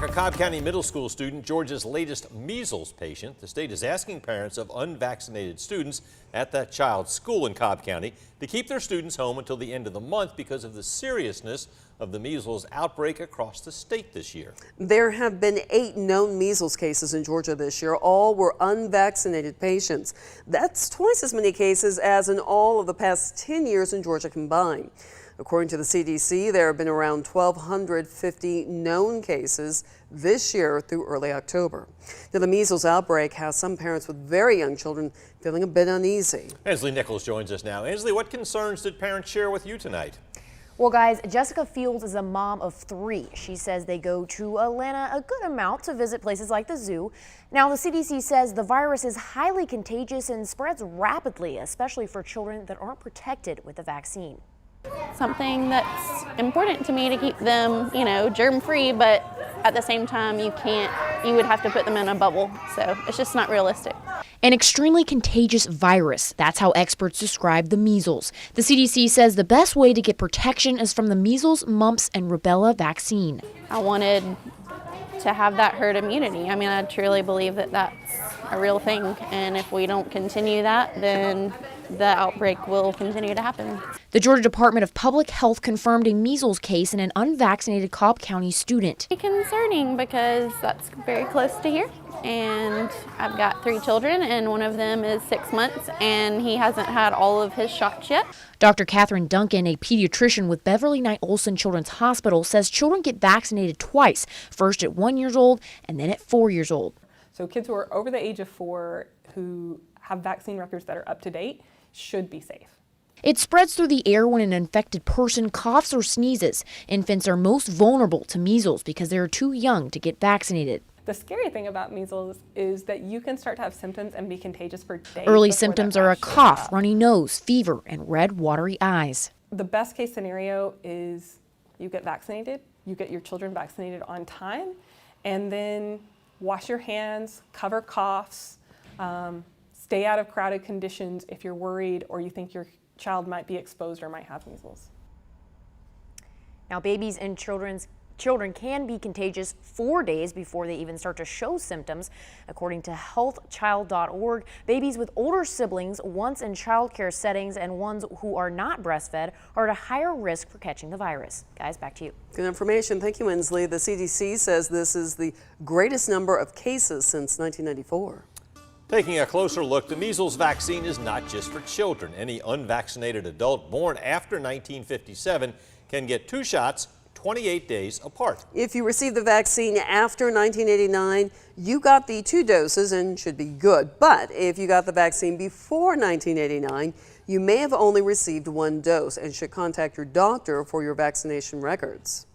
A Cobb County middle school student, Georgia's latest measles patient. The state is asking parents of unvaccinated students at that child's school in Cobb County to keep their students home until the end of the month because of the seriousness of the measles outbreak across the state this year. There have been 8 known measles cases in Georgia this year. All were unvaccinated patients. That's twice as many cases as in all of the past 10 years in Georgia combined. According to the CDC, there have been around 1,250 known cases this year through early October. Now, the measles outbreak has some parents with very young children feeling a bit uneasy. Ansley Nichols joins us now. Ansley, what concerns did parents share with you tonight? Well, guys, Jessica Fields is a mom of 3. She says they go to Atlanta a good amount to visit places like the zoo. Now, the CDC says the virus is highly contagious and spreads rapidly, especially for children that aren't protected with the vaccine. Something that's important to me to keep them, germ-free, but at the same time, you would have to put them in a bubble, so it's just not realistic. An extremely contagious virus. That's how experts describe the measles. The CDC says the best way to get protection is from the measles, mumps, and rubella vaccine. I wanted to have that herd immunity. I truly believe that that's a real thing, and if we don't continue that, then the outbreak will continue to happen. The Georgia Department of Public Health confirmed a measles case in an unvaccinated Cobb County student. It's concerning because that's very close to here, and I've got 3 children, and one of them is 6 months, and he hasn't had all of his shots yet. Dr. Catherine Duncan, a pediatrician with Beverly Knight Olson Children's Hospital, says children get vaccinated twice, first at 1 year old and then at 4 years old. So kids who are over the age of 4 who have vaccine records that are up to date should be safe. It spreads through the air when an infected person coughs or sneezes. Infants are most vulnerable to measles because they are too young to get vaccinated. The scary thing about measles is that you can start to have symptoms and be contagious for days. Early symptoms are a cough, runny nose, fever, and red, watery eyes. The best case scenario is you get vaccinated, you get your children vaccinated on time, and then wash your hands, cover coughs, stay out of crowded conditions if you're worried or you think your child might be exposed or might have measles. Now, babies and children can be contagious 4 days before they even start to show symptoms. According to healthchild.org, babies with older siblings, once in child care settings, and ones who are not breastfed are at a higher risk for catching the virus. Guys, back to you. Good information. Thank you, Inslee. The CDC says this is the greatest number of cases since 1994. Taking a closer look, the measles vaccine is not just for children. Any unvaccinated adult born after 1957 can get 2 shots 28 days apart. If you received the vaccine after 1989, you got the 2 doses and should be good. But if you got the vaccine before 1989, you may have only received 1 dose and should contact your doctor for your vaccination records.